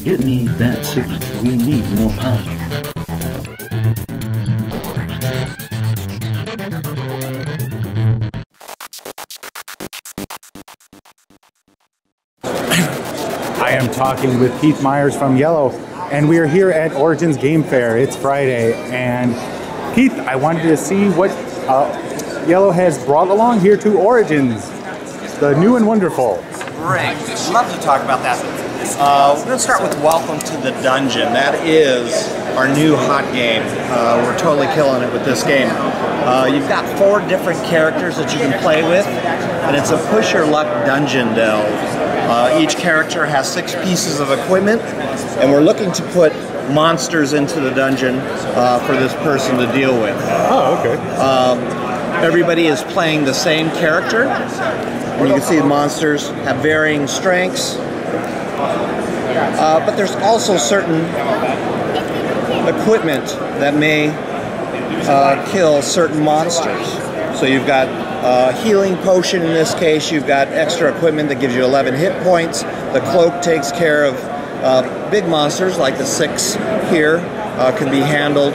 Get me that 6. We need more power. I am talking with Keith Meyers from Iello, and we are here at Origins Game Fair. It's Friday, and Keith, I wanted to see what Iello has brought along here to Origins, the new and wonderful. Great, love to talk about that. We're going to start with Welcome to the Dungeon. That is our new hot game. We're totally killing it with this game. You've got 4 different characters that you can play with, and it's a push your luck dungeon delve. Each character has 6 pieces of equipment, and we're looking to put monsters into the dungeon for this person to deal with. Oh, okay. Everybody is playing the same character, and you can see the monsters have varying strengths, but there's also certain equipment that may kill certain monsters. So you've got healing potion in this case, you've got extra equipment that gives you 11 hit points. The cloak takes care of big monsters like the 6 here, can be handled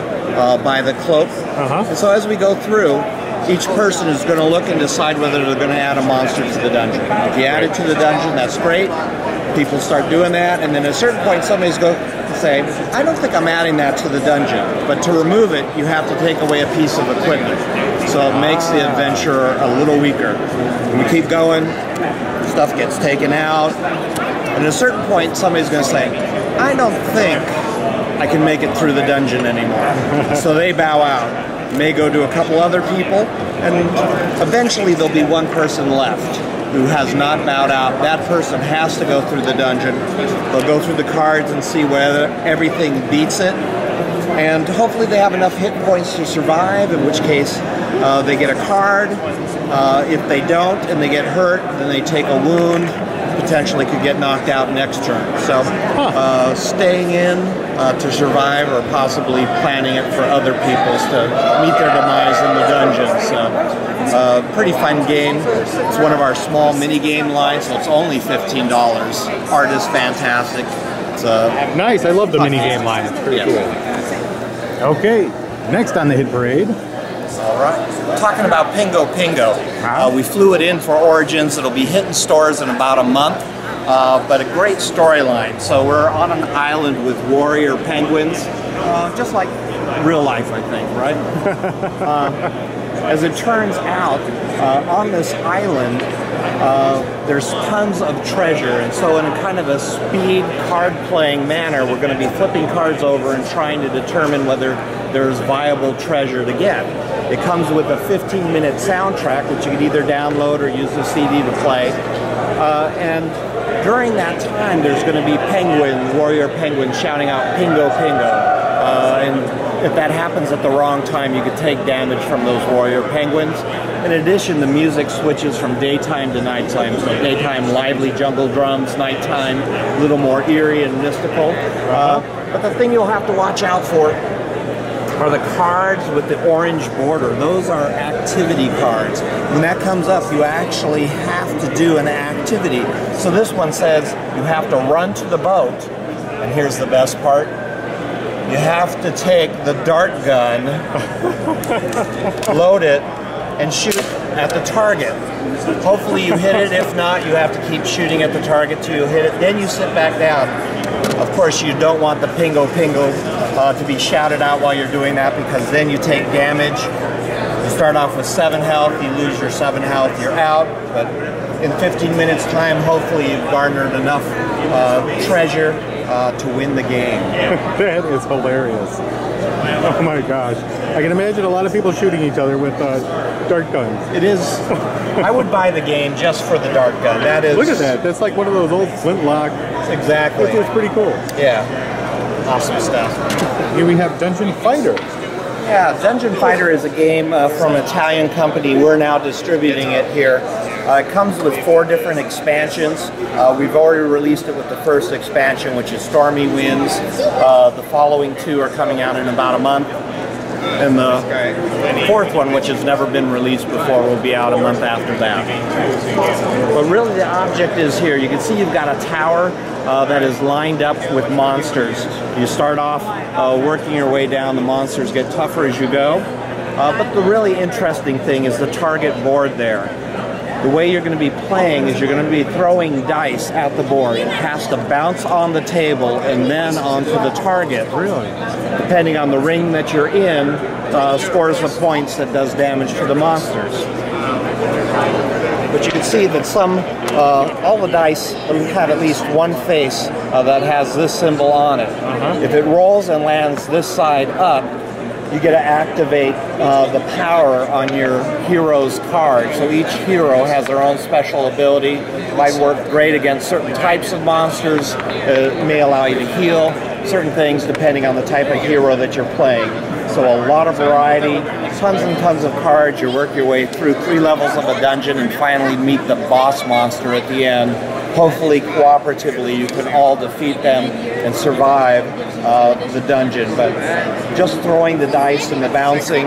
by the cloak. And so as we go through, each person is going to look and decide whether they're going to add a monster to the dungeon. If you add it to the dungeon, that's great. People start doing that, and then at a certain point somebody's going to say, I don't think I'm adding that to the dungeon. But to remove it, you have to take away a piece of equipment. So it makes the adventurer a little weaker. And we keep going, stuff gets taken out, and at a certain point somebody's going to say, I don't think I can make it through the dungeon anymore. So they bow out. May go to a couple other people, and eventually there'll be one person left who has not bowed out. That person has to go through the dungeon. They'll go through the cards and see whether everything beats it, and hopefully they have enough hit points to survive, in which case they get a card. If they don't and they get hurt, then they take a wound, potentially could get knocked out next turn. So staying in to survive, or possibly planning it for other people's to meet their demise in the dungeon. So pretty fun game. It's one of our small mini game lines, so it's only $15. Art is fantastic. It's nice. I love the mini game line. It's pretty cool. Okay, next on the hit parade. All right. Talking about Pingo Pingo. We flew it in for Origins. It'll be hitting stores in about a month. But a great storyline. So we're on an island with warrior penguins, just like real life, I think, right? As it turns out, on this island, there's tons of treasure, and so in a kind of a speed card-playing manner, we're going to be flipping cards over and trying to determine whether there's viable treasure to get. It comes with a 15-minute soundtrack, which you can either download or use the CD to play. And during that time, there's going to be warrior penguins shouting out Pingo Pingo. And if that happens at the wrong time, you could take damage from those warrior penguins. In addition, the music switches from daytime to nighttime. So daytime, lively jungle drums, nighttime, a little more eerie and mystical. But the thing you'll have to watch out for are the cards with the orange border. Those are activity cards. When that comes up, you actually have to do an activity. So this one says you have to run to the boat, and here's the best part. You have to take the dart gun, load it, and shoot at the target. Hopefully you hit it. If not, you have to keep shooting at the target till you hit it. Then you sit back down. Of course, you don't want the Pingo Pingo to be shouted out while you're doing that, because then you take damage. You start off with 7 health, you lose your 7 health, you're out. But in 15 minutes time, hopefully you've garnered enough treasure to win the game. That is hilarious. Oh my gosh. I can imagine a lot of people shooting each other with dart guns. It is. I would buy the game just for the dart gun. That is. Look at that. That's like one of those old flintlock. Exactly. Which was pretty cool. Yeah. Awesome stuff. Here we have Dungeon Fighter. Yeah, Dungeon Fighter is a game from an Italian company. We're now distributing it here. It comes with 4 different expansions. We've already released it with the first expansion, which is Stormy Winds. The following 2 are coming out in about a month. and the fourth one, which has never been released before, will be out a month after that. But really the object is here. You can see you've got a tower that is lined up with monsters. You start off working your way down. The monsters get tougher as you go. But the really interesting thing is the target board there. The way you're going to be playing is you're going to be throwing dice at the board. It has to bounce on the table and then onto the target. Really? Depending on the ring that you're in, scores the points that does damage to the monsters. But you can see that all the dice have at least one face that has this symbol on it. If it rolls and lands this side up, you get to activate the power on your hero's card. So each hero has their own special ability. Might work great against certain types of monsters. It may allow you to heal certain things depending on the type of hero that you're playing. So a lot of variety, tons and tons of cards. You work your way through 3 levels of a dungeon and finally meet the boss monster at the end. Hopefully, cooperatively, you can all defeat them and survive the dungeon. But just throwing the dice and the bouncing,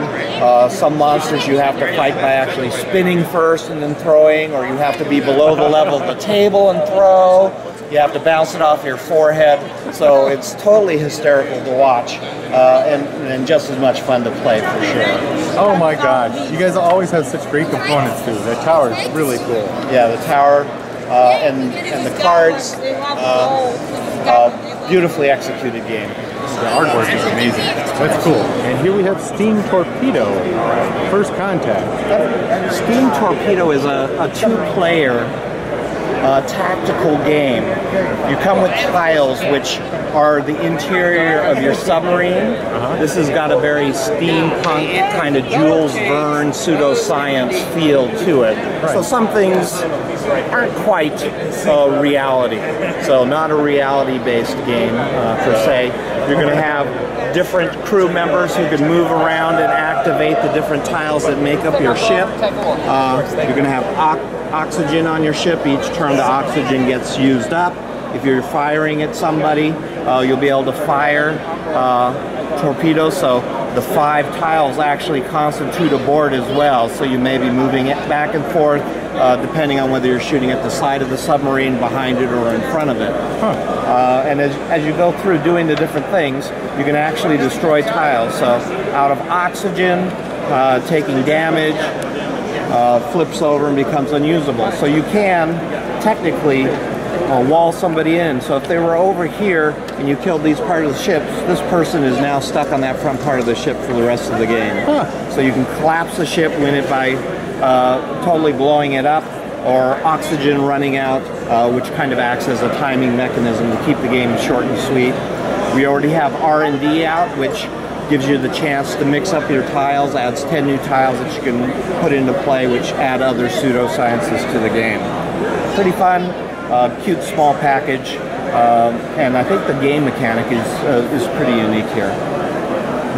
some monsters you have to fight by actually spinning first and then throwing, or you have to be below the level of the table and throw. You have to bounce it off your forehead. So it's totally hysterical to watch and just as much fun to play for sure. Oh my God. You guys always have such great components too. That tower is really cool. Yeah, the tower and the cards, beautifully executed game. The artwork is amazing. That's cool. And here we have Steam Torpedo, First Contact. Steam Torpedo is a 2-player tactical game. You come with tiles which are the interior of your submarine. This has got a very steampunk kind of Jules Verne pseudoscience feel to it. So some things aren't quite reality. So not a reality-based game per se. You're going to have different crew members who can move around and activate the different tiles that make up your ship. You're going to have oxygen on your ship. Each turn the oxygen gets used up. If you're firing at somebody, you'll be able to fire torpedoes. So the 5 tiles actually constitute a board as well. So you may be moving it back and forth depending on whether you're shooting at the side of the submarine, behind it, or in front of it. And as you go through doing the different things, you can actually destroy tiles. So out of oxygen, taking damage, flips over and becomes unusable. So you can technically wall somebody in. So if they were over here and you killed these part of the ships, this person is now stuck on that front part of the ship for the rest of the game. So you can collapse the ship, win it by totally blowing it up, or oxygen running out, which kind of acts as a timing mechanism to keep the game short and sweet. We already have R&D out, which gives you the chance to mix up your tiles, adds 10 new tiles that you can put into play, which add other pseudosciences to the game. Pretty fun, cute small package, and I think the game mechanic is pretty unique here.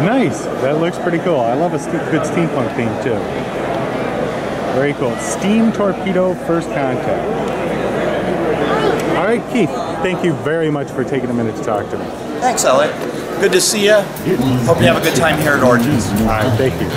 Nice, that looks pretty cool. I love a good steampunk theme too. Very cool. Steam Torpedo First Contact. All right, Keith, thank you very much for taking a minute to talk to me. Thanks, Elliott. Good to see you. Hope you have a good time here at Origins. All right, thank you.